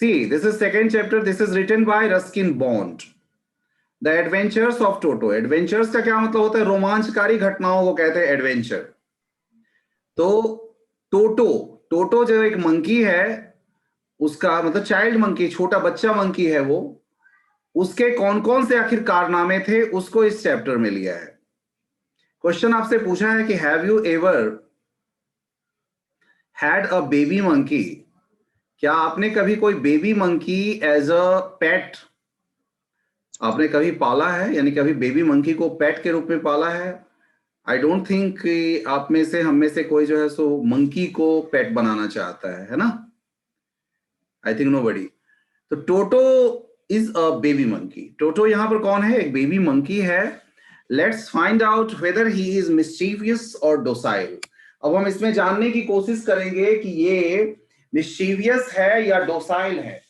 See, this is second chapter. This is written by Ruskin Bond. The adventures of Toto. Adventures का क्या मतलब होता है? रोमांचकारी घटनाओं को कहते हैं एडवेंचर। तो टोटो, टोटो जो एक मंकी है, उसका मतलब चाइल्ड मंकी, छोटा बच्चा मंकी है वो, उसके कौन कौन से आखिर कारनामे थे, उसको इस चैप्टर में लिया है। क्वेश्चन आपसे पूछा है कि have you ever had a baby monkey? क्या आपने कभी कोई बेबी मंकी एज अ पेट आपने कभी पाला है, यानी कभी बेबी मंकी को पेट के रूप में पाला है? आई डोंट थिंक कि आप में से, हम में से कोई जो है सो मंकी को पेट बनाना चाहता है ना? I think nobody. तो टोटो इज अ बेबी मंकी। टोटो यहां पर कौन है? एक बेबी मंकी है। Let's find out whether he is mischievous और डोसाइल। अब हम इसमें जानने की कोशिश करेंगे कि ये मिस्चीवियस है या डोसाइल है।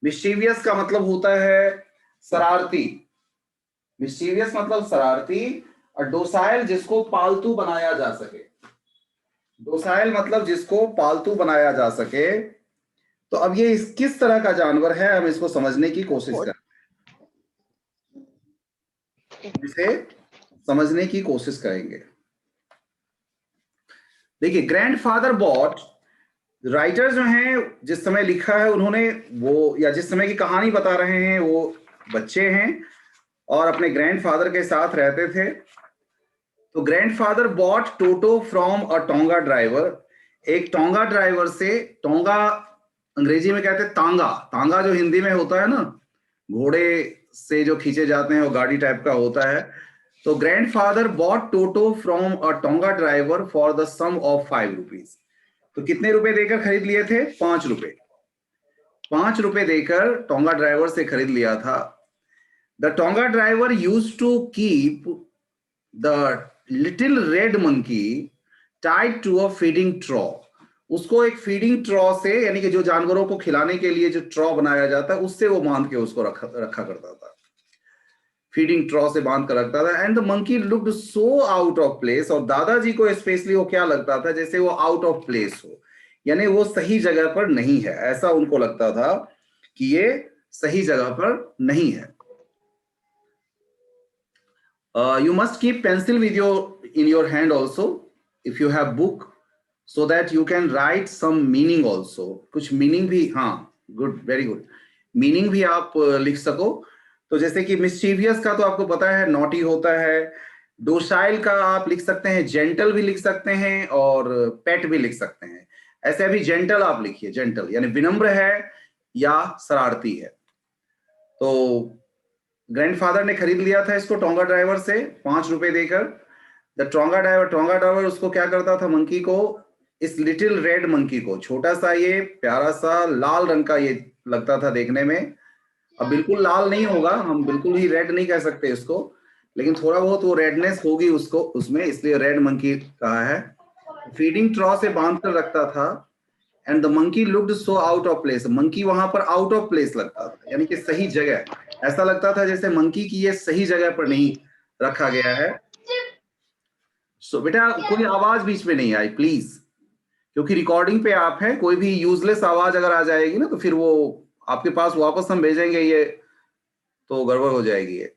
मिस्चीवियस का मतलब होता है शरारती, मिस्चीवियस मतलब शरारती, और डोसाइल जिसको पालतू बनाया जा सके। डोसाइल मतलब जिसको पालतू बनाया जा सके। तो अब ये किस तरह का जानवर है, हम इसको समझने की कोशिश करेंगे, इसे समझने की कोशिश करेंगे। देखिए, ग्रैंडफादर बॉट, राइटर जो हैं, जिस समय लिखा है उन्होंने, वो या जिस समय की कहानी बता रहे हैं, वो बच्चे हैं और अपने ग्रैंडफादर के साथ रहते थे। तो grandfather bought Toto from a tonga driver. एक टोंगा ड्राइवर से, टोंगा अंग्रेजी में कहते हैं तांगा, तांगा जो हिंदी में होता है ना, घोड़े से जो खींचे जाते हैं, वो गाड़ी टाइप का होता है। तो grandfather bought Toto from a tonga driver for the sum of 5 rupees. तो कितने रुपए देकर खरीद लिए थे? 5 रुपए। 5 रुपए देकर टोंगा ड्राइवर से खरीद लिया था। The tonga driver used to keep the little red monkey tied to a feeding trough. उसको एक फीडिंग ट्रॉ से, यानी कि जो जानवरों को खिलाने के लिए जो ट्रॉ बनाया जाता है, उससे वो बांध के उसको रखा करता था। फीडिंग ट्रॉ से बांध कर रखता था। And the monkey looked so out of place. और दादाजी को स्पेशली वो क्या लगता था? जैसे वो आउट ऑफ प्लेस हो, यानी वो सही जगह पर नहीं है, ऐसा उनको लगता था कि ये सही जगह पर नहीं है। You must keep pencil with in your hand also if you have book, so that you can write some meaning also. कुछ मीनिंग भी, हाँ, गुड, वेरी गुड, मीनिंग भी आप लिख सको। तो जैसे कि मिस्चीवियस का तो आपको पता है, नॉटी होता है। डोसाइल का आप लिख सकते हैं, जेंटल भी लिख सकते हैं और पेट भी लिख सकते हैं। ऐसे अभी जेंटल आप लिखिए, जेंटल यानी विनम्र है या शरारती है। तो ग्रैंडफादर ने खरीद लिया था इसको टोंगा ड्राइवर से 5 रुपए देकर। द टोंगा ड्राइवर उसको क्या करता था? मंकी को, इस लिटिल रेड मंकी को, छोटा सा ये प्यारा सा लाल रंग का ये लगता था देखने में। अब बिल्कुल लाल नहीं होगा, हम बिल्कुल ही रेड नहीं कह सकते इसको, लेकिन थोड़ा बहुत वो रेडनेस होगी उसको उसमें, इसलिए रेड मंकी कहा है। फीडिंग ट्रॉ से बांध कर रखता था। And the monkey looked so out of place. Monkey वहां पर आउट ऑफ प्लेस लगता था, यानी कि सही जगह, ऐसा लगता था जैसे मंकी की ये सही जगह पर नहीं रखा गया है। सो बेटा, कोई आवाज बीच में नहीं आई प्लीज, क्योंकि रिकॉर्डिंग पे आप हैं। कोई भी यूजलेस आवाज अगर आ जाएगी ना, तो फिर वो आपके पास वापस हम भेजेंगे, ये तो गड़बड़ हो जाएगी। ये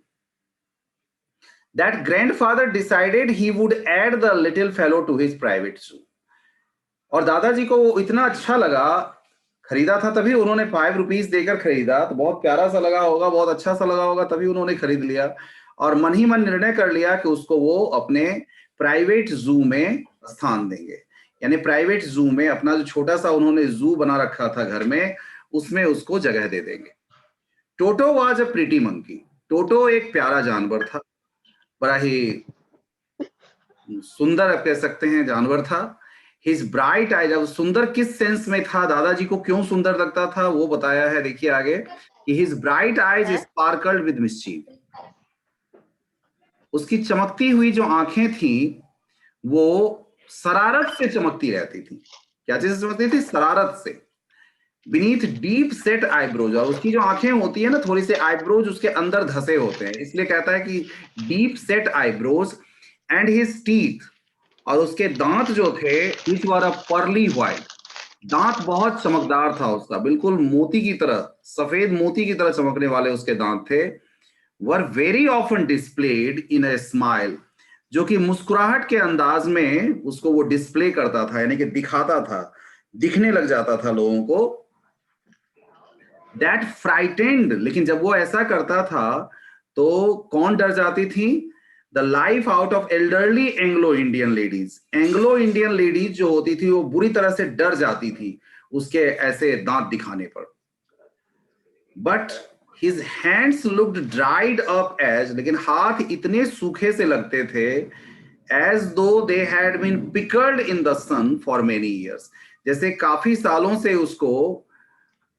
that grandfather decided he would add the little fellow to his private zoo. और दादाजी को वो इतना अच्छा लगा, खरीदा था तभी उन्होंने 5 रुपीज देकर खरीदा, तो बहुत प्यारा सा लगा होगा, बहुत अच्छा सा लगा होगा, तभी उन्होंने खरीद लिया। और मन ही मन निर्णय कर लिया कि उसको वो अपने प्राइवेट जू में स्थान देंगे, यानी प्राइवेट जू में, अपना जो छोटा सा उन्होंने जू बना रखा था घर में, उसमें उसको जगह दे देंगे। Toto was a pretty monkey. Toto एक प्यारा जानवर था, बड़ा ही सुंदर कह सकते हैं जानवर था। हिज ब्राइट आइज, अब सुंदर किस सेंस में था, दादाजी को क्यों सुंदर लगता था, वो बताया है, देखिए आगे कि his bright eyes sparkled with mischief. उसकी चमकती हुई जो आंखें थी वो शरारत से चमकती रहती थी। क्या चीज से चमकती थी? शरारत से। बीनीथ डीप सेट आईब्रोज, और उसकी जो आंखें होती है ना, थोड़ी से आईब्रोज उसके अंदर धसे होते हैं, इसलिए कहता है कि deep set eyebrows. And his teeth, और उसके दांत जो थे, which were a pearly white, दांत बहुत चमकदार था उसका, बिल्कुल मोती की तरह, सफेद मोती की तरह चमकने वाले उसके दांत थे। Were very often displayed in a smile, जो कि मुस्कुराहट के अंदाज में उसको वो डिस्प्ले करता था, यानी कि दिखाता था, दिखने लग जाता था लोगों को। दैट फ्राइटेंड, लेकिन जब वो ऐसा करता था तो कौन डर जाती थी? The life out of elderly Anglo Indian ladies, Anglo Indian ladies जो होती थी वो बुरी तरह से डर जाती थी उसके ऐसे दांत दिखाने पर। But his hands looked dried up as, लेकिन हाथ इतने सूखे से लगते थे, as though they had been pickled in the sun for many years, जैसे काफी सालों से उसको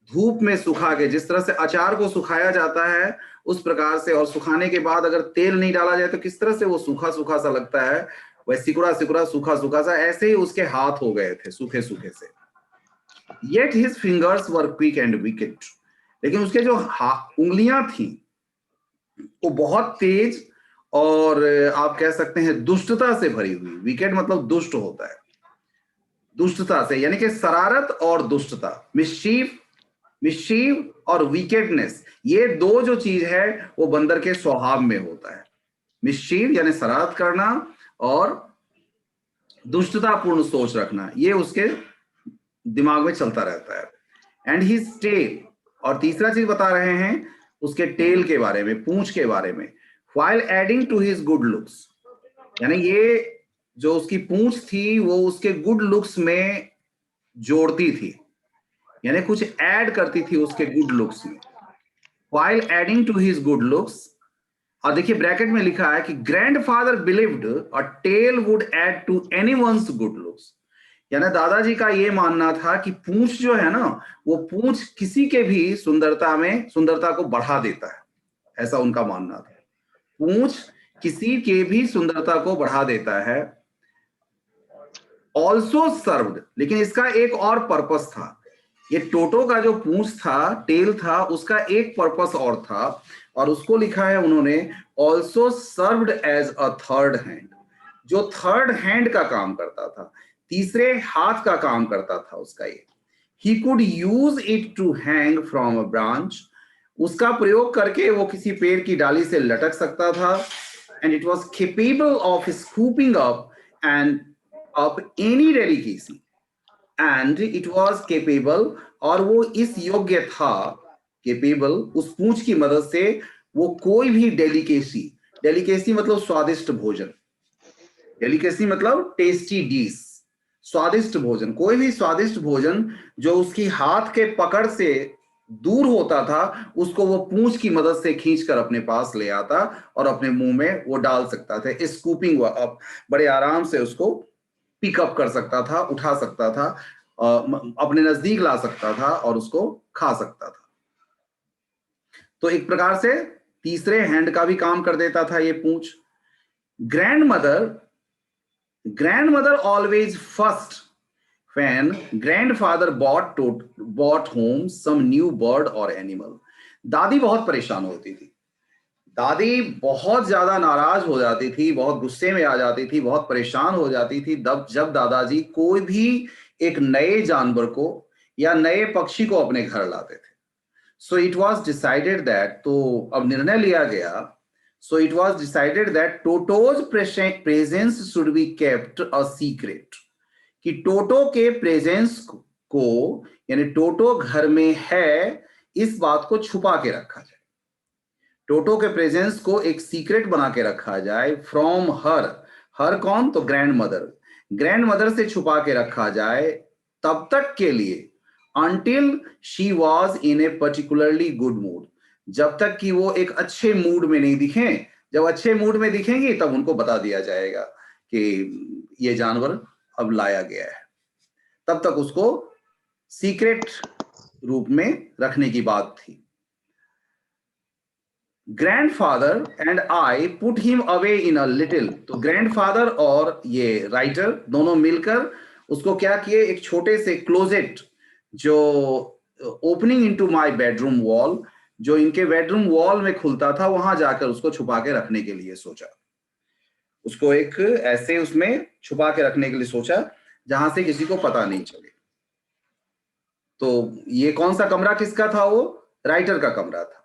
धूप में सुखा के, जिस तरह से अचार को सुखाया जाता है उस प्रकार से, और सुखाने के बाद अगर तेल नहीं डाला जाए तो किस तरह से वो सूखा सूखा सा लगता है, वह सिकुड़ा सिकुड़ा सूखा सूखा सा, ऐसे ही उसके हाथ हो गए थे सूखे सूखे से। Yet his fingers were quick and wicket, लेकिन उसके जो उंगलियां थी वो बहुत तेज और आप कह सकते हैं दुष्टता से भरी हुई। विकेट मतलब दुष्ट होता है, दुष्टता से, यानी कि शरारत और दुष्टता, मिशीव और विकेटनेस, ये दो जो चीज है वो बंदर के स्वभाव में होता है। मिशीव यानी शरारत करना और दुष्टतापूर्ण सोच रखना, ये उसके दिमाग में चलता रहता है। एंड ही टेल, और तीसरा चीज बता रहे हैं उसके टेल के बारे में, पूंछ के बारे में। While adding to his good looks, यानी ये जो उसकी पूंछ थी वो उसके गुड लुक्स में जोड़ती थी, यानी कुछ ऐड करती थी उसके गुड लुक्स में। While adding to his good looks, और देखिए ब्रैकेट में लिखा है कि grandfather believed a tail would add to anyone's good looks, यानी दादाजी का ये मानना था कि पूंछ जो है ना, वो पूंछ किसी के भी सुंदरता में सुंदरता को बढ़ा देता है, ऐसा उनका मानना था। पूंछ किसी के भी सुंदरता को बढ़ा देता है। ऑल्सो सर्व्ड, लेकिन इसका एक और पर्पस था, ये टोटो का जो पूंछ था, टेल था, उसका एक पर्पस और था, और उसको लिखा है उन्होंने also served as a third hand, जो थर्ड हैंड का काम करता था, तीसरे हाथ का काम करता था उसका ये। He could use it to hang from a branch, उसका प्रयोग करके वो किसी पेड़ की डाली से लटक सकता था। And it was capable of scooping up and up any delicacy, and it was capable, और वो इस योग्य था, केपेबल, उस पूंछ की मदद से वो कोई भी डेलिकेसी, डेलिकेसी मतलब स्वादिष्ट भोजन, डेलिकेसी मतलब टेस्टी डिश, स्वादिष्ट भोजन, कोई भी स्वादिष्ट भोजन जो उसकी हाथ के पकड़ से दूर होता था, उसको वो पूंछ की मदद से खींचकर अपने पास ले आता और अपने मुंह में वो डाल सकता था। स्कूपिंग, बड़े आराम से उसको पिकअप कर सकता था, उठा सकता था, अपने नजदीक ला सकता था और उसको खा सकता था। तो एक प्रकार से तीसरे हैंड का भी काम कर देता था ये पूंछ। Grand mother always first when grandfather bought home some new bird or animal, दादी बहुत परेशान होती थी, दादी बहुत ज्यादा नाराज हो जाती थी, बहुत गुस्से में आ जाती थी, बहुत परेशान हो जाती थी जब दादाजी कोई भी एक नए जानवर को या नए पक्षी को अपने घर लाते थे। So it was decided that, तो अब निर्णय लिया गया, so it was decided that टोटोज presence should be kept a secret, कि टोटो के प्रेजेंस को, यानी टोटो घर में है, इस बात को छुपा के रखा जाए, टोटो के प्रेजेंस को एक सीक्रेट बना के रखा जाए। फ्रॉम हर, हर कौन? तो ग्रैंड मदर, ग्रैंड मदर से छुपा के रखा जाए तब तक के लिए, until she was in A particularly good mood, जब तक कि वो एक अच्छे मूड में नहीं दिखें, जब अच्छे मूड में दिखेंगी तब उनको बता दिया जाएगा कि ये जानवर अब लाया गया है, तब तक उसको सीक्रेट रूप में रखने की बात थी। Grandfather and I put him away in a little, तो ग्रैंडफादर और ये राइटर दोनों मिलकर उसको क्या किए, एक छोटे से क्लोजेट जो opening into my bedroom wall, जो इनके बेडरूम वॉल में खुलता था, वहां जाकर उसको छुपा के रखने के लिए सोचा, उसको एक ऐसे उसमें छुपा के रखने के लिए सोचा जहां से किसी को पता नहीं चले। तो ये कौन सा कमरा किसका था? वो राइटर का कमरा था।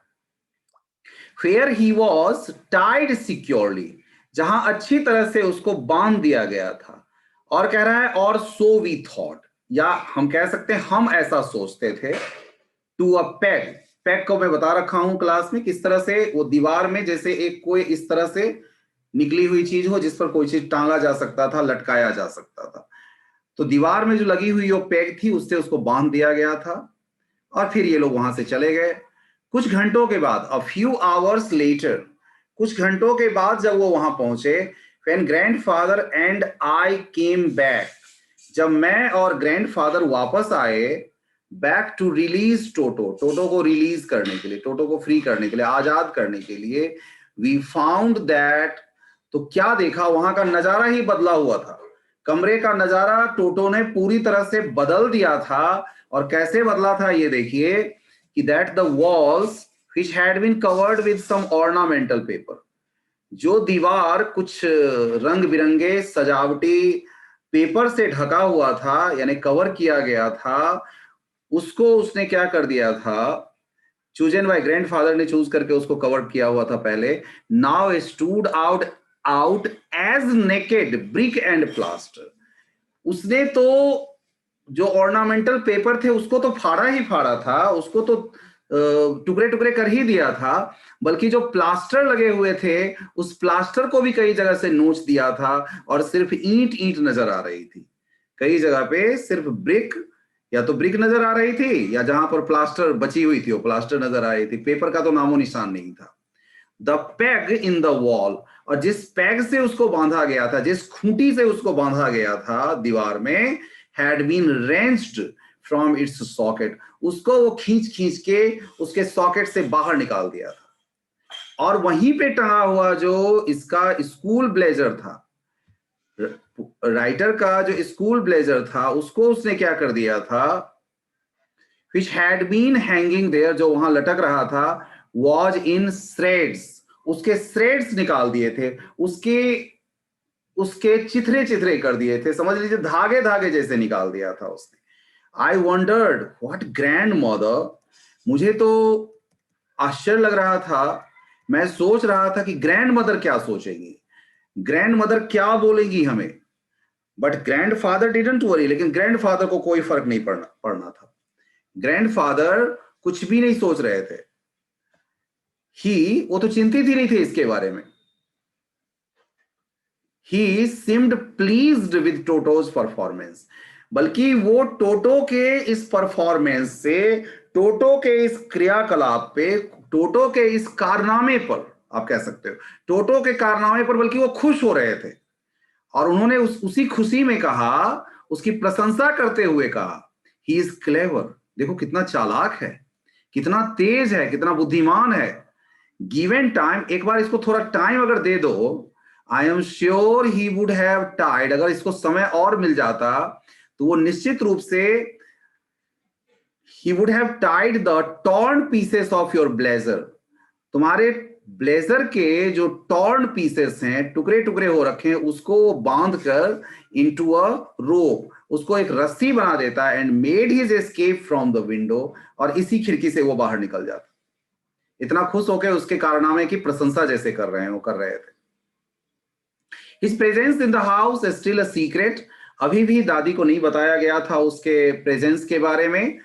Where he was tied securely, जहां अच्छी तरह से उसको बांध दिया गया था। और कह रहा है और so we thought, या हम कह सकते हैं हम ऐसा सोचते थे, to a peg, पेग को मैं बता रखा हूं क्लास में किस तरह से वो दीवार में जैसे एक कोई इस तरह से निकली हुई चीज हो जिस पर कोई चीज टांगा जा सकता था, लटकाया जा सकता था। तो दीवार में जो लगी हुई वो पेग थी, उससे उसको बांध दिया गया था। और फिर ये लोग वहां से चले गए। कुछ घंटों के बाद, अ फ्यू आवर्स लेटर, कुछ घंटों के बाद जब वो वहां पहुंचे, when grandfather and I came back, जब मैं और ग्रैंडफादर वापस आए, बैक टू रिलीज टोटो, टोटो को रिलीज करने के लिए, टोटो को फ्री करने के लिए, आजाद करने के लिए, वी फाउंड दैट, तो क्या देखा? वहां का नजारा ही बदला हुआ था। कमरे का नजारा टोटो ने पूरी तरह से बदल दिया था। और कैसे बदला था ये देखिए कि that the walls which had been covered with some ornamental paper, जो दीवार कुछ रंग बिरंगे सजावटी पेपर से ढका हुआ था, यानी कवर किया गया था, उसको उसने क्या कर दिया था? चूजन बाय ग्रैंडफादर ने चूज करके उसको कवर किया हुआ था पहले। Now stood out as naked brick and plaster, उसने तो जो ऑर्नामेंटल पेपर थे उसको तो फाड़ा ही फाड़ा था, उसको तो टुकड़े टुकड़े कर ही दिया था, बल्कि जो प्लास्टर लगे हुए थे उस प्लास्टर को भी कई जगह से नोच दिया था और सिर्फ ईंट ईंट नजर आ रही थी। कई जगह पे सिर्फ ब्रिक, या तो ब्रिक नजर आ रही थी, या जहां पर प्लास्टर बची हुई थी वो प्लास्टर नजर आ रही थी, पेपर का तो नामो निशान नहीं था। The peg in the wall, और जिस पैग से उसको बांधा गया था, जिस खूंटी से उसको बांधा गया था दीवार में, had been wrenched from its socket, उसको वो खींच खींच के उसके सॉकेट से बाहर निकाल दिया था। और वहीं पे टंगा हुआ जो इसका स्कूल ब्लेजर था, राइटर का जो स्कूल ब्लेजर था, उसको उसने क्या कर दिया था? which had been hanging there, जो वहां लटक रहा था, was in shreds, उसके threads निकाल दिए थे, उसके उसके चिथरे चिथरे कर दिए थे, समझ लीजिए धागे धागे जैसे निकाल दिया था उसने। आई वंडर्ड व्हाट ग्रैंड मदर, मुझे तो आश्चर्य लग रहा था, मैं सोच रहा था कि ग्रैंड मदर क्या सोचेगी, ग्रैंड मदर क्या बोलेगी हमें। But grand father didn't worry, लेकिन ग्रैंड फादर को कोई फर्क नहीं पड़ना था। ग्रैंडफादर कुछ भी नहीं सोच रहे थे। वो तो चिंतित ही नहीं थे इसके बारे में। He seemed pleased with Toto's performance, बल्कि वो टोटो के इस परफॉर्मेंस से, टोटो के इस क्रियाकलाप पे, टोटो के इस कारनामे पर, आप कह सकते हो टोटो के कारनामे पर, बल्कि वो खुश हो रहे थे। और उन्होंने उसी खुशी में कहा, उसकी प्रशंसा करते हुए कहा, ही इज क्लेवर, देखो कितना चालाक है, कितना तेज है, कितना बुद्धिमान है। गिवन टाइम, एक बार इसको थोड़ा टाइम अगर दे दो, I am sure he would have Tide, अगर इसको समय और मिल जाता तो वो निश्चित रूप से he would have tied the torn pieces of your blazer, तुम्हारे ब्लेजर के जो टॉर्न पीसेस हैं, टुकड़े टुकड़े हो रखे हैं, उसको बांध कर इनटू अ रोप, उसको एक रस्सी बना देता है, and made his escape from the window, और इसी खिड़की से वो बाहर निकल जाता। इतना खुश होकर उसके कारनामे की प्रशंसा जैसे कर रहे हैं, वो कर रहे थे। His presence in the house is still a secret, अभी भी दादी को नहीं बताया गया था उसके प्रेजेंस के बारे में।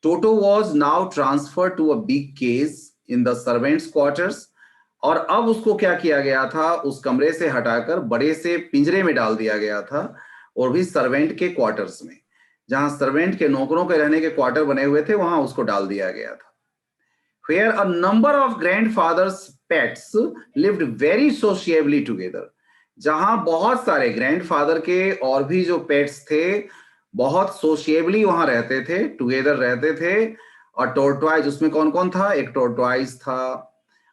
Toto was now transferred to a big cage in the servants' quarters, और अब उसको क्या किया गया था? उस कमरे से हटाकर बड़े से पिंजरे में डाल दिया गया था, और भी सर्वेंट के क्वार्टर्स में, जहां सर्वेंट के नौकरों के रहने के क्वार्टर बने हुए थे, वहां उसको डाल दिया गया था। Where a number of grandfather's pets lived very sociably together, जहां बहुत सारे ग्रैंडफादर के और भी जो पेट्स थे बहुत सोशिएबली वहां रहते थे, टुगेदर रहते थे। और टोर्टवाइज, उसमें कौन कौन था? एक टोर्टवाइज था,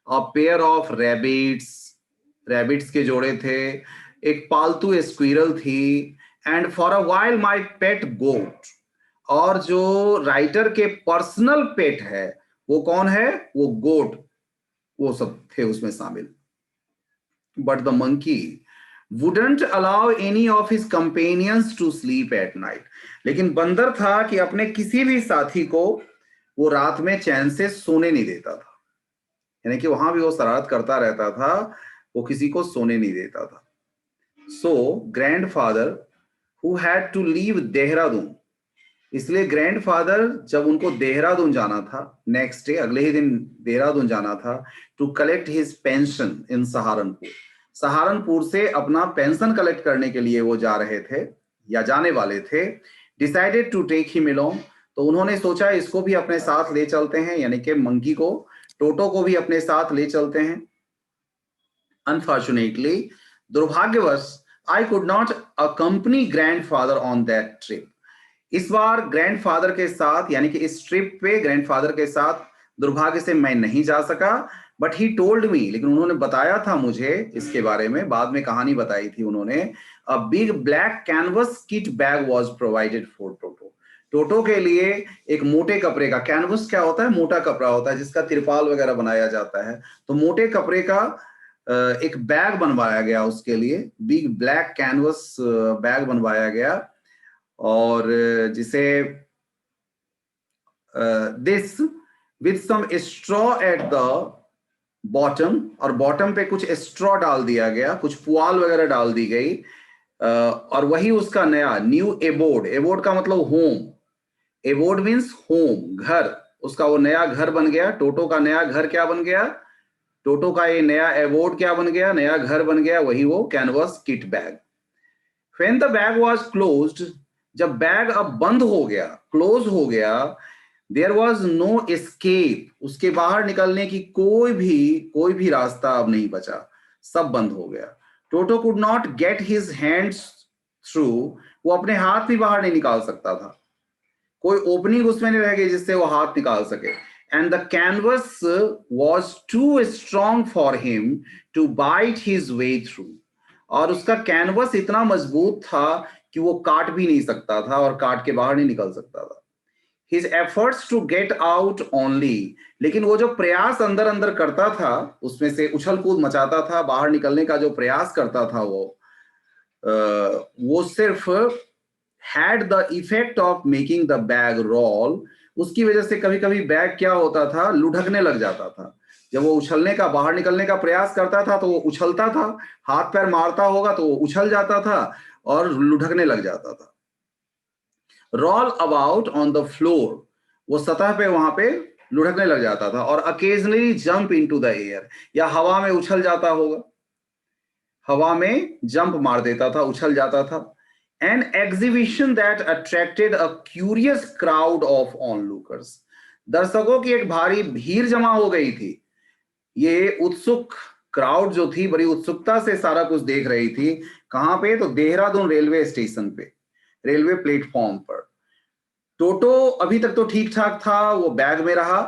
a pair of rabbits, rabbits के जोड़े थे, एक पालतू स्क्विरल थी, and for a while my pet goat, और जो राइटर के पर्सनल पेट है वो कौन है? वो गोट, वो सब थे उसमें शामिल। But the monkey wouldn't allow any of his companions to sleep at night. लेकिन बंदर था कि अपने किसी भी साथी को वो रात में चैन से सोने नहीं देता था, यानी कि वहां भी वो शरारत करता रहता था, वो किसी को सोने नहीं देता था. So grandfather who had to leave Dehradun, इसलिए ग्रैंडफादर जब उनको देहरादून जाना था, नेक्स्ट डे अगले ही दिन देहरादून जाना था, टू कलेक्ट हिज पेंशन इन सहारनपुर, सहारनपुर से अपना पेंशन कलेक्ट करने के लिए वो जा रहे थे या जाने वाले थे. Decided to take him along, तो उन्होंने सोचा इसको भी अपने साथ ले चलते हैं, यानी कि मंकी को, टोटो को भी अपने साथ ले चलते हैं. अनफॉर्चुनेटली, दुर्भाग्यवश, I could not accompany grandfather on that trip. इस बार ग्रैंडफादर के साथ, यानी कि इस ट्रिप पे ग्रैंडफादर के साथ दुर्भाग्य से मैं नहीं जा सका. बट ही टोल्ड मी, लेकिन उन्होंने बताया था मुझे इसके बारे में, बाद में कहानी बताई थी उन्होंने. A big black canvas kit bag was provided for Toto. Toto के लिए एक मोटे कपड़े का, कैनवस क्या होता है, मोटा कपड़ा होता है जिसका तिरपाल वगैरह बनाया जाता है, तो मोटे कपड़े का एक बैग बनवाया गया उसके लिए. बिग ब्लैक कैनवस बैग बनवाया गया, और जिसे this with some straw at the bottom, और बॉटम पे कुछ स्ट्रॉ डाल दिया गया, कुछ पुआल वगैरह डाल दी गई, और वही उसका नया न्यू एबोर्ड, एबोर्ड का मतलब होम, एबोर्ड मीन्स होम, घर, उसका वो नया घर बन गया. टोटो का नया घर क्या बन गया, टोटो का ये नया एबोर्ड क्या बन गया, नया घर बन गया, वही वो canvas kit bag. When the bag was closed, जब बैग अब बंद हो गया, क्लोज हो गया, देयर वॉज नो एस्केप, उसके बाहर निकलने की कोई भी रास्ता अब नहीं बचा, सब बंद हो गया. Toto could not get his hands through, वो अपने हाथ भी बाहर नहीं निकाल सकता था, कोई ओपनिंग उसमें नहीं रह गई जिससे वो हाथ निकाल सके. And the canvas was too strong for him to bite his way through, और उसका कैनवस इतना मजबूत था कि वो काट भी नहीं सकता था और काट के बाहर नहीं निकल सकता था. His efforts to get out only, लेकिन वो जो प्रयास अंदर अंदर करता था, उसमें से उछल कूद मचाता था, बाहर निकलने का जो प्रयास करता था वो सिर्फ had the effect of making the bag roll. उसकी वजह से कभी कभी बैग क्या होता था, लुढ़कने लग जाता था. जब वो उछलने का, बाहर निकलने का प्रयास करता था तो वो उछलता था, हाथ पैर मारता होगा तो वो उछल जाता था और लुढ़कने लग जाता था. Roll about on the floor, वो सतह पे वहां पे लुढ़कने लग जाता था. और occasionally jump into the air, या हवा में उछल जाता होगा, हवा में जंप मार देता था, उछल जाता था. An exhibition that attracted a curious crowd of onlookers, दर्शकों की एक भारी भीड़ जमा हो गई थी. ये उत्सुक क्राउड जो थी बड़ी उत्सुकता से सारा कुछ देख रही थी. कहां पे, तो देहरादून रेलवे स्टेशन पे, रेलवे प्लेटफॉर्म पर. टोटो अभी तक तो ठीक ठाक था, वो बैग में रहा.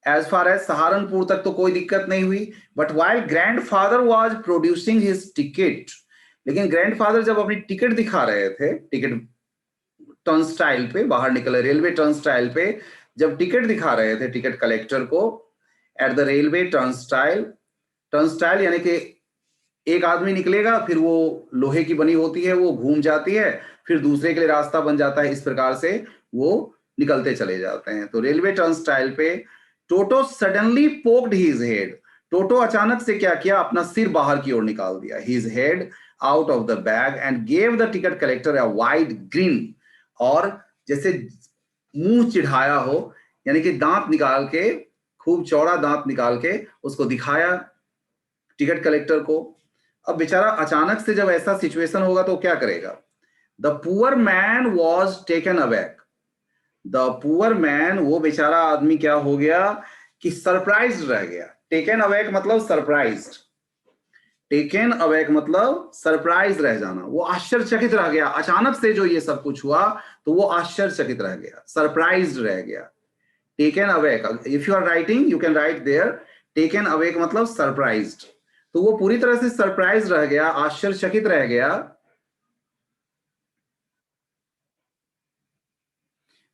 एज फार एज सहारनपुर तक तो कोई दिक्कत नहीं हुई. But while grandfather was producing his ticket, लेकिन ग्रैंडफादर जब अपनी टिकट दिखा रहे थे, टिकट टर्नस्टाइल पे बाहर निकले, रेलवे टर्नस्टाइल पे जब टिकट दिखा रहे थे टिकट कलेक्टर को, at the railway turnstile, turnstile यानी कि एक आदमी निकलेगा, फिर वो लोहे की बनी होती है, वो घूम जाती है, फिर दूसरे के लिए रास्ता बन जाता है, इस प्रकार से वो निकलते चले जाते हैं. तो रेलवे टर्नस्टाइल पे टोटो सडनली पोक्ड हिज हेड, टोटो अचानक से क्या किया, अपना सिर बाहर की ओर निकाल दिया, his head out of the bag, and gave the ticket collector a wide green, और जैसे मुंह चिढ़ाया हो, यानी कि दांत निकाल के, खूब चौड़ा दांत निकाल के उसको दिखाया टिकट कलेक्टर को. अब बेचारा अचानक से जब ऐसा सिचुएशन होगा तो क्या करेगा. The poor man was taken aback, the poor man, वो बेचारा आदमी क्या हो गया कि सरप्राइज रह गया. टेकन अबैक मतलब सरप्राइज, टेकन अबैक मतलब सरप्राइज रह जाना, वो आश्चर्यचकित रह गया. अचानक से जो ये सब कुछ हुआ तो वो आश्चर्यचकित रह गया, सरप्राइज रह गया. Taken aback, if you are writing you can write there, taken aback मतलब सरप्राइज्ड. तो वो पूरी तरह से सरप्राइज रह गया, आश्चर्यचकित रह गया.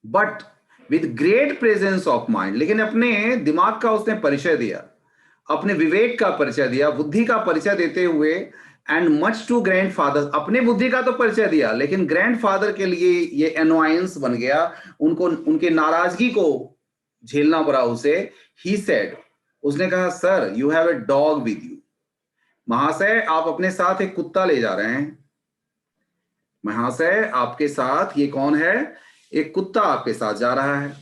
But with great presence of mind, लेकिन अपने दिमाग का उसने परिचय दिया, अपने विवेक का परिचय दिया, बुद्धि का परिचय देते हुए एंड मच टू ग्रैंडफादर, अपने बुद्धि का तो परिचय दिया, लेकिन ग्रैंडफादर के लिए ये एनोयंस बन गया, उनको उनके नाराजगी को झेलना पड़ा उसे। ही सेड, उसने कहा, sir you have a dog with you, महाशय आप अपने साथ एक कुत्ता ले जा रहे हैं। महाशय आपके साथ ये कौन है? एक कुत्ता आपके साथ जा रहा है।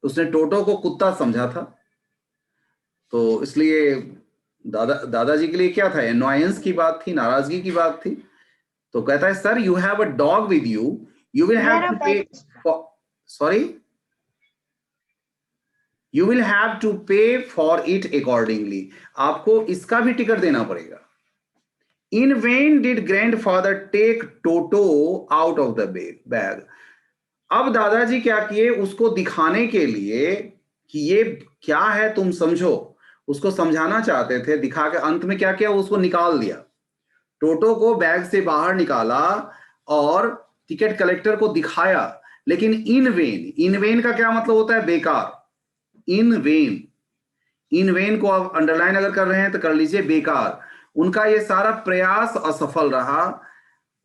उसने टोटो को कुत्ता समझा था, तो इसलिए दादाजी के लिए क्या था? एनोयंस की बात थी, नाराजगी की बात थी। तो कहता है, sir you have a dog with you, you will have to pay, sorry, you will have to pay for it accordingly, आपको इसका भी टिकट देना पड़ेगा। In when did grandfather take Toto out of the bag. अब दादाजी क्या किए, उसको दिखाने के लिए कि ये क्या है तुम समझो, उसको समझाना चाहते थे, दिखा के अंत में क्या किया, उसको निकाल दिया, टोटो को बैग से बाहर निकाला और टिकट कलेक्टर को दिखाया, लेकिन इन वेन, इन वेन का क्या मतलब होता है? बेकार। इन वेन, इन वेन को आप अंडरलाइन अगर कर रहे हैं तो कर लीजिए, बेकार। उनका ये सारा प्रयास असफल रहा,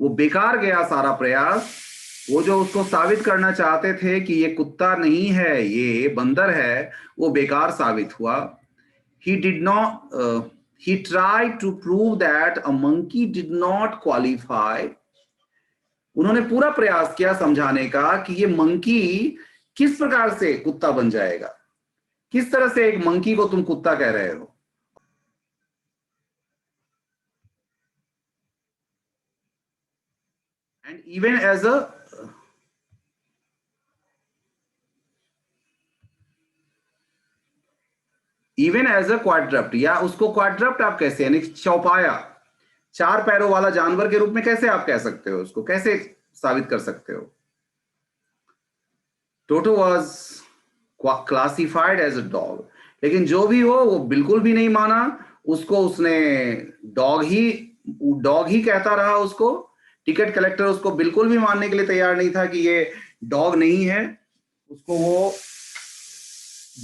वो बेकार गया सारा प्रयास। वो जो उसको साबित करना चाहते थे कि ये कुत्ता नहीं है, ये बंदर है, वो बेकार साबित हुआ। He did not, he tried to prove that a monkey did not qualify. उन्होंने पूरा प्रयास किया समझाने का कि ये मंकी किस प्रकार से कुत्ता बन जाएगा, किस तरह से एक मंकी को तुम कुत्ता कह रहे हो। And even as a क्वाड्रप्ट, या उसको क्वाड्रप्ट आप कैसे, यानी चौपाया, चार पैरों वाला जानवर के रूप में कैसे आप कह सकते हो, उसको कैसे साबित कर सकते हो? Toto was classified as a dog, लेकिन जो भी हो वो बिल्कुल भी नहीं माना उसको, उसने डॉग ही कहता रहा उसको। टिकट कलेक्टर उसको बिल्कुल भी मानने के लिए तैयार नहीं था कि ये डॉग नहीं है, उसको वो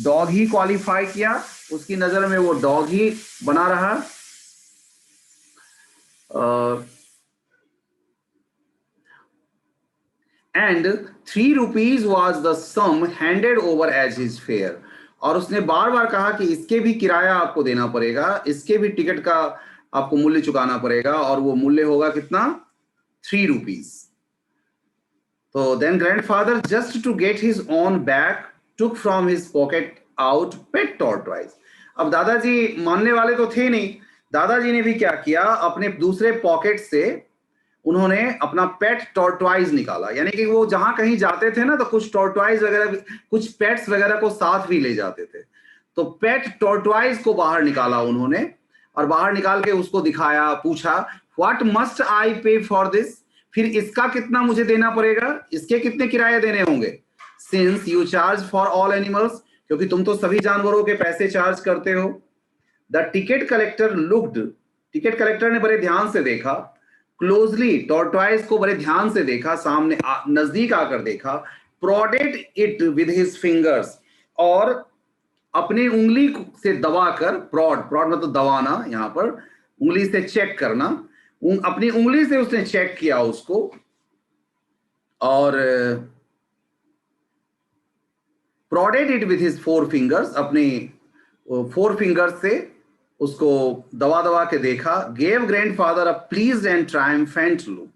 डॉग ही क्वालिफाई किया, उसकी नजर में वो डॉग ही बना रहा। And 3 rupees was the sum handed over as his fare, और उसने बार बार कहा कि इसके भी किराया आपको देना पड़ेगा, इसके भी टिकट का आपको मूल्य चुकाना पड़ेगा, और वो मूल्य होगा कितना? 3 रुपीज। तो then grandfather, just to get his own back, took from his pocket out pet tortoise. अब दादाजी मानने वाले तो थे नहीं, दादाजी ने भी क्या किया, अपने दूसरे पॉकेट से उन्होंने अपना पेट टॉर्टवाइज निकाला, यानी कि वो जहां कहीं जाते थे ना, तो कुछ टॉर्टवाइज वगैरह, कुछ पेट्स वगैरह को साथ भी ले जाते थे, तो पेट टॉर्टवाइज को बाहर निकाला उन्होंने, और बाहर निकाल के उसको दिखाया, पूछा, व्हाट मस्ट आई पे फॉर दिस, फिर इसका कितना मुझे देना पड़ेगा, इसके कितने किराए देने होंगे? Since you charge for all animals, क्योंकि तुम तो सभी जानवरों के पैसे चार्ज करते हो। The ticket collector looked, ticket collector ने बड़े ध्यान से देखा, क्लोजली, टॉर्टवाइज को बड़े ध्यान से देखा, सामने नजदीक आकर देखा, prodded it with his fingers, और अपनी उंगली से दबाकर, प्रॉड मतलब दबाना, यहां पर उंगली से चेक करना, अपनी उंगली से उसने चेक किया उसको, और prodded it with his 4 fingers, अपने 4 फिंगर्स से उसको दबा दबा के देखा। Gave grandfather a pleased and triumphant look,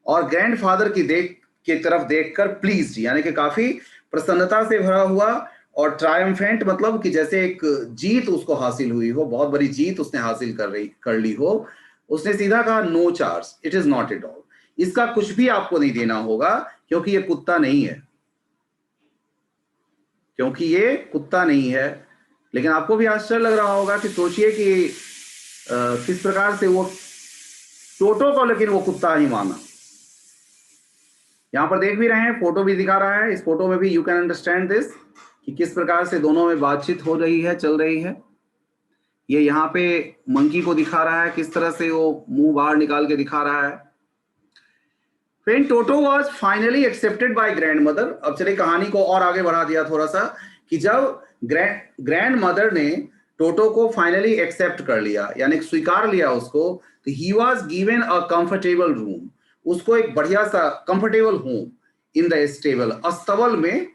और ग्रैंडफादर की तरफ देखकर प्लीज्ड, यानी कि काफी प्रसन्नता से भरा हुआ, और ट्रायम्फेंट मतलब कि जैसे एक जीत उसको हासिल हुई हो, बहुत बड़ी जीत उसने हासिल कर ली हो। उसने सीधा कहा, no charge, it is not a dog, इसका कुछ भी आपको नहीं देना होगा, क्योंकि ये कुत्ता नहीं है, क्योंकि ये कुत्ता नहीं है। लेकिन आपको भी आश्चर्य लग रहा होगा कि सोचिए कि किस प्रकार से वो टोटो को, लेकिन वो कुत्ता ही माना। यहां पर देख भी रहे हैं, फोटो भी दिखा रहा है, इस फोटो में भी यू कैन अंडरस्टैंड दिस, कि किस प्रकार से दोनों में बातचीत हो रही है, चल रही है। ये यहाँ पे मंकी को दिखा रहा है, किस तरह से वो मुंह बाहर निकाल के दिखा रहा है। When Toto was finally accepted by grandmother, अब चलिए कहानी को और आगे बढ़ा दिया थोड़ा सा, कि जब ग्रैंड मदर ने टोटो को फाइनली एक्सेप्ट कर लिया, यानी स्वीकार लिया उसको। तो he was given a comfortable room, उसको एक बढ़िया सा comfortable home in the stable, अस्तबल में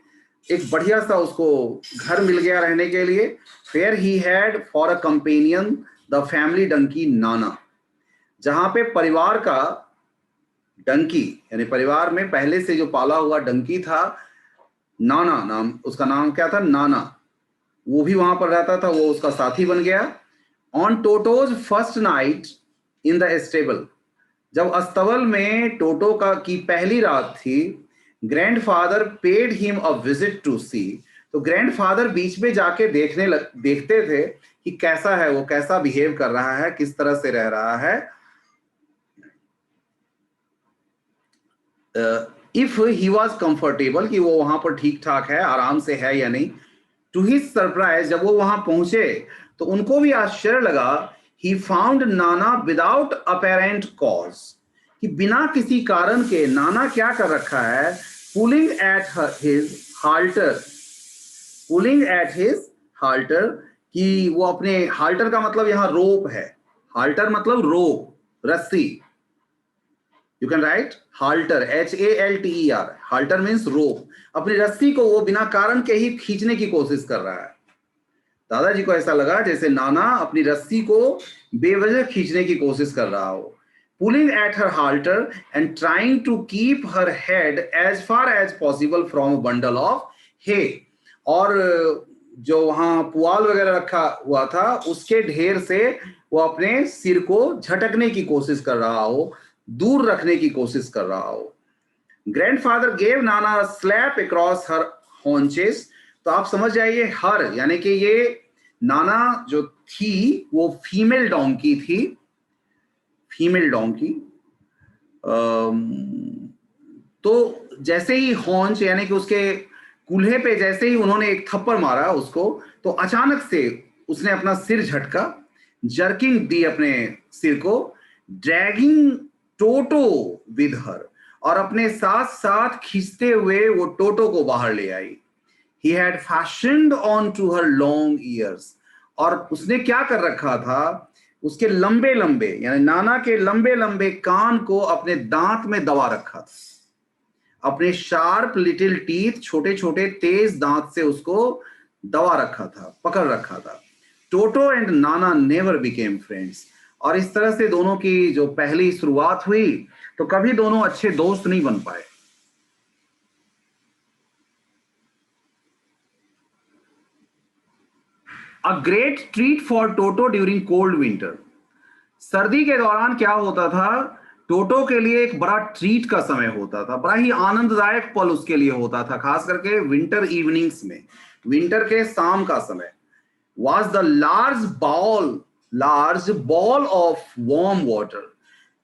एक बढ़िया सा उसको घर मिल गया रहने के लिए। There he had for a companion the family donkey Nana, जहां पे परिवार का डंकी, यानी परिवार में पहले से जो पाला हुआ डंकी था, नाना नाम, उसका नाम क्या था, नाना, वो भी वहां पर रहता था, वो उसका साथी बन गया। On Toto's first night in the stable, जब अस्तबल में टोटो का की पहली रात थी, grandfather paid him a visit to see, तो ग्रैंडफादर बीच में जाके देखते थे कि कैसा है वो, कैसा बिहेव कर रहा है, किस तरह से रह रहा है। इफ ही वॉज कंफर्टेबल, कि वो वहां पर ठीक ठाक है, आराम से है या नहीं। टू हिज सरप्राइज, जब वो वहां पहुंचे तो उनको भी आश्चर्य लगा। He found Nana without apparent cause, कि बिना किसी कारण के नाना क्या कर रखा है, pulling at his halter, pulling at his halter, कि वो अपने, हाल्टर का मतलब यहाँ रोप है, हाल्टर मतलब रोप, रस्सी। You can write halter, HALTER, halter means rope. अपनी रस्सी को वो बिना कारण के ही खींचने की कोशिश कर रहा है। दादाजी को ऐसा लगा जैसे नाना अपनी रस्सी को बेवजह खींचने की कोशिश कर रहा हो। Pulling at her halter and trying to keep her head as far as possible from a bundle of hay, और जो वहां पुआल वगैरह रखा हुआ था उसके ढेर से वो अपने सिर को झटकने की कोशिश कर रहा हो, दूर रखने की कोशिश कर रहा हो। ग्रैंडफादर गेव नाना स्लैप अक्रॉस हर हॉन्चेस, तो आप समझ जाइए हर, यानी कि ये नाना जो थी वो फीमेल डोंकी थी, फीमेल डोंकी। तो जैसे ही हॉन्च, यानी कि उसके कूल्हे पे जैसे ही उन्होंने एक थप्पड़ मारा उसको, तो अचानक से उसने अपना सिर झटका, जर्किंग दी अपने सिर को, ड्रैगिंग टोटो विद हर, और अपने साथ साथ खींचते हुए वो टोटो को बाहर ले आई। He had fastened on to her long ears, और उसने क्या कर रखा था, उसके लंबे लंबे, यानी नाना के लंबे लंबे कान को अपने दांत में दबा रखा था, अपने शार्प लिटिल टीथ, छोटे छोटे तेज दांत से उसको दबा रखा था, पकड़ रखा था। टोटो and Nana never became friends, और इस तरह से दोनों की जो पहली शुरुआत हुई तो कभी दोनों अच्छे दोस्त नहीं बन पाए। A great treat for Toto during cold winter, सर्दी के दौरान क्या होता था, टोटो के लिए एक बड़ा ट्रीट का समय होता था, बड़ा ही आनंददायक पल उसके लिए होता था, खास करके विंटर इवनिंग्स में, विंटर के शाम का समय। was the large ball of warm water,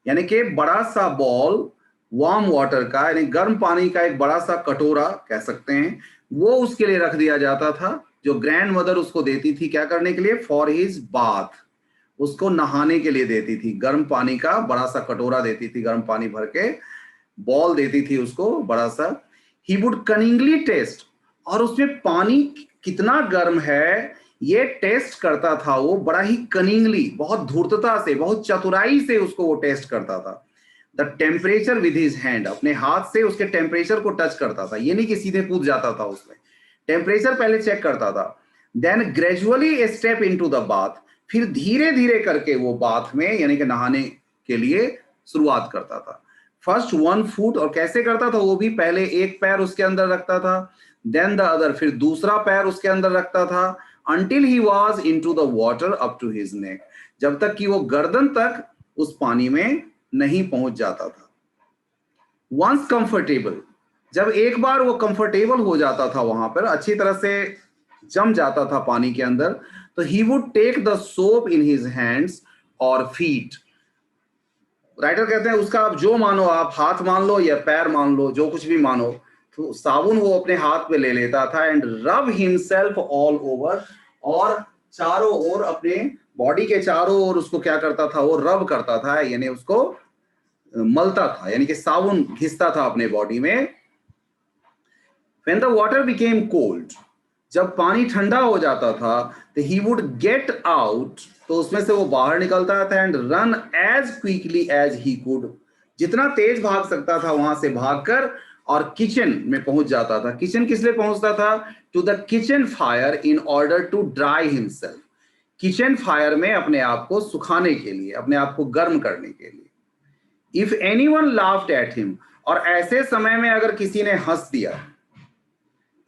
यानी कि बड़ा सा बॉल वार्म वाटर का, यानी गर्म पानी का एक बड़ा सा कटोरा कह सकते हैं, वो उसके लिए रख दिया जाता था, जो ग्रैंड मदर उसको देती थी क्या करने के लिए, फॉर हिज बाथ, उसको नहाने के लिए देती थी। गर्म पानी का बड़ा सा कटोरा देती थी, गर्म पानी भर के, बॉल देती थी उसको बड़ा सा। ही वुड कनिंगली टेस्ट, और उसमें पानी कितना गर्म है ये टेस्ट करता था वो, बड़ा ही कनिंगली, बहुत धूर्तता से, बहुत चतुराई से उसको वो टेस्ट करता था। The temperature with his hand, अपने हाथ से उसके टेम्परेचर को टच करता था, ये नहीं कि सीधे कूद जाता था उसमें, टेम्परेचर पहले चेक करता था। Then gradually step into the bath, फिर धीरे धीरे करके वो बाथ में, यानी कि नहाने के लिए शुरुआत करता था। फर्स्ट 1 फुट, और कैसे करता था वो भी, पहले एक पैर उसके अंदर रखता था, देन द अदर, फिर दूसरा पैर उसके अंदर रखता था, until he was into the water up to his neck, जब तक कि वो गर्दन तक उस पानी में नहीं पहुंच जाता था। once comfortable, जब एक बार वो कंफर्टेबल हो जाता था, वहां पर अच्छी तरह से जम जाता था पानी के अंदर, तो he would take the soap in his hands or feet, writer कहते हैं उसका आप जो मानो, आप हाथ मान लो या पैर मान लो, जो कुछ भी मानो, तो साबुन वो अपने हाथ पे ले लेता था, एंड रब हिमसेल्फ ऑल ओवर, और चारों ओर, अपने बॉडी के चारों ओर उसको क्या करता था, वो रब करता था, यानी उसको मलता था, यानी कि साबुन घिसता था अपने बॉडी में। When the water became cold, जब पानी ठंडा हो जाता था तो ही वुड गेट आउट, तो उसमें से वो बाहर निकलता था and run as quickly as he could, जितना तेज भाग सकता था वहां से भागकर और किचन में पहुंच जाता था। किचन किस लिए पहुंचता था? To the kitchen fire in order to dry himself, kitchen fire में अपने आप को सुखाने के लिए, अपने आप को गर्म करने के लिए। If anyone laughed at him, और ऐसे समय में अगर किसी ने हंस दिया,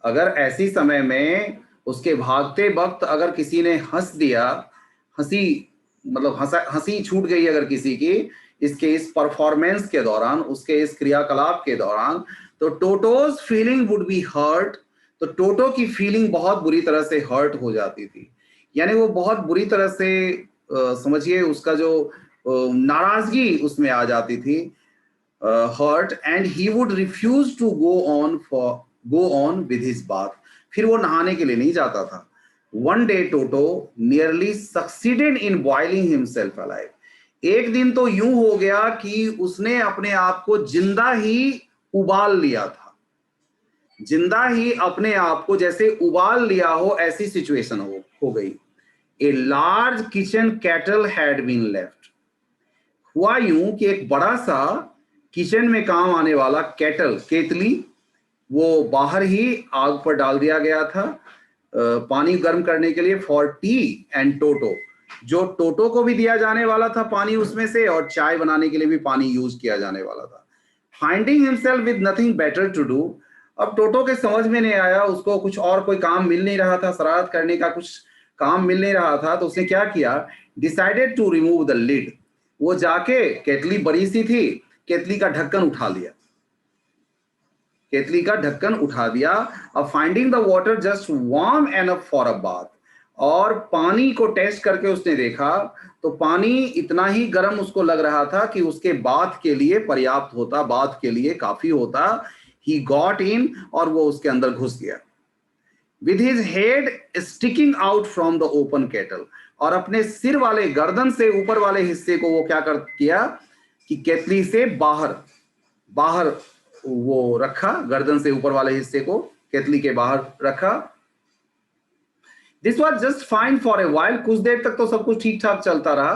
अगर ऐसी समय में उसके भागते वक्त अगर किसी ने हंस दिया, हंसी मतलब हंसी छूट गई अगर किसी की इसके इस परफॉर्मेंस के दौरान, उसके इस क्रियाकलाप के दौरान, तो Toto's feeling would be hurt, तो टोटो की फीलिंग बहुत बुरी तरह से हर्ट हो जाती थी। यानी वो बहुत बुरी तरह से समझिए उसका जो नाराजगी उसमें आ जाती थी, hurt, and he would refuse to go on with his bath, फिर वो नहाने के लिए नहीं जाता था। One day Toto nearly succeeded in boiling himself alive, एक दिन तो यूं हो गया कि उसने अपने आप को जिंदा ही उबाल लिया था, जिंदा ही अपने आप को जैसे उबाल लिया हो ऐसी सिचुएशन हो गई। A large kitchen kettle had been left, हुआ यूं कि एक बड़ा सा किचन में काम आने वाला केटल, केतली, वो बाहर ही आग पर डाल दिया गया था पानी गर्म करने के लिए, फॉर टी एंड टोटो, जो टोटो को भी दिया जाने वाला था पानी उसमें से, और चाय बनाने के लिए भी पानी यूज किया जाने वाला था। Finding himself with nothing better to do, अब टोटो के समझ में नहीं आया, उसको कुछ और कोई काम मिल नहीं रहा था, शरारत करने का कुछ काम मिल नहीं रहा था, तो उसने क्या किया? Decided to remove the lid, वो जाके, केतली बड़ी सी थी, केतली का ढक्कन उठा लिया, केतली का ढक्कन उठा दिया। अब finding the water just warm enough for a bath, और पानी को टेस्ट करके उसने देखा तो पानी इतना ही गर्म उसको लग रहा था कि उसके बाथ के लिए पर्याप्त होता, बाथ के लिए काफी होता। ही गॉट इन, और वो उसके अंदर घुस गया, with his head sticking out from the open kettle, और अपने सिर वाले, गर्दन से ऊपर वाले हिस्से को वो क्या किया कि केतली से बाहर बाहर वो रखा, गर्दन से ऊपर वाले हिस्से को केतली के बाहर रखा। This was just fine for a while, कुछ देर तक तो सब कुछ ठीक ठाक चलता रहा,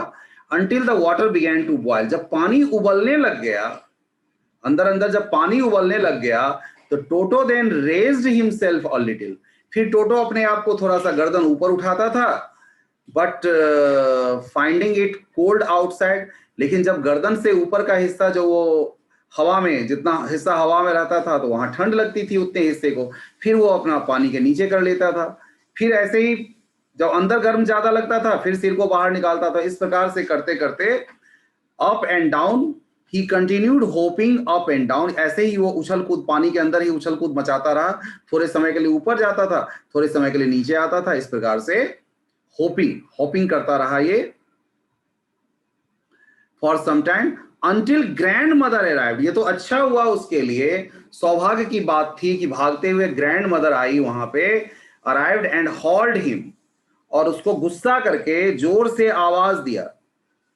until the water began to boil, जब पानी उबलने लग गया, अंदर अंदर जब पानी उबलने लग गया, तो Toto then raised himself a little, फिर टोटो अपने आप को थोड़ा सा गर्दन ऊपर उठाता था, but finding it cold outside, लेकिन जब गर्दन से ऊपर का हिस्सा जो वो हवा में, जितना हिस्सा हवा में रहता था तो वहां ठंड लगती थी उतने हिस्से को, फिर वो अपना पानी के नीचे कर लेता था। फिर ऐसे ही जब अंदर गर्म ज्यादा लगता था फिर सिर को बाहर निकालता था, इस प्रकार से करते करते up and down he continued hopping up and down, ऐसे ही वो उछल कूद, पानी के अंदर ही उछल कूद मचाता रहा, थोड़े समय के लिए ऊपर जाता था, थोड़े समय के लिए नीचे आता था, इस प्रकार से होपिंग होपिंग करता रहा ये for some time, until grandmother arrived, ये तो अच्छा हुआ उसके लिए, सौभाग्य की बात थी कि भागते हुए ग्रैंड मदर आई वहां पे, अराइव्ड एंड हॉल्ड हिम, और उसको गुस्सा करके जोर से आवाज दिया,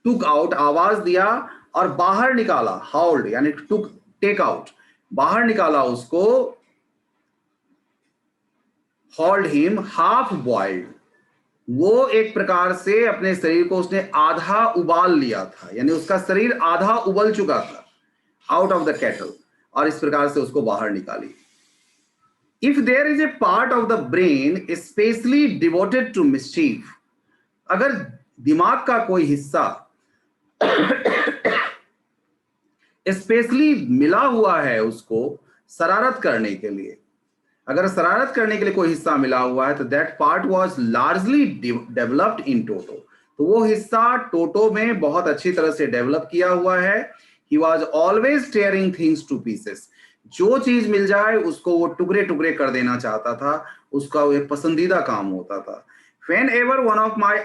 टुक आउट, आवाज दिया और बाहर निकाला, हाउल्ड यानी टुक, टेक आउट, बाहर निकाला उसको, हॉल्ड हिम हाफ बॉइल्ड, वो एक प्रकार से अपने शरीर को उसने आधा उबाल लिया था, यानी उसका शरीर आधा उबल चुका था, आउट ऑफ द केटल, और इस प्रकार से उसको बाहर निकाली। If there is a part of the brain specially devoted to mischief, अगर दिमाग का कोई हिस्सा स्पेशली मिला हुआ है उसको शरारत करने के लिए, अगर शरारत करने के लिए कोई हिस्सा मिला हुआ है, तो that part was largely developed in Toto, तो वो हिस्सा टोटो में बहुत अच्छी तरह से डेवलप किया हुआ है। He was always tearing things to pieces, जो चीज मिल जाए उसको वो टुकड़े टुकड़े कर देना चाहता था, उसका वो एक पसंदीदा काम होता था। When ever one of my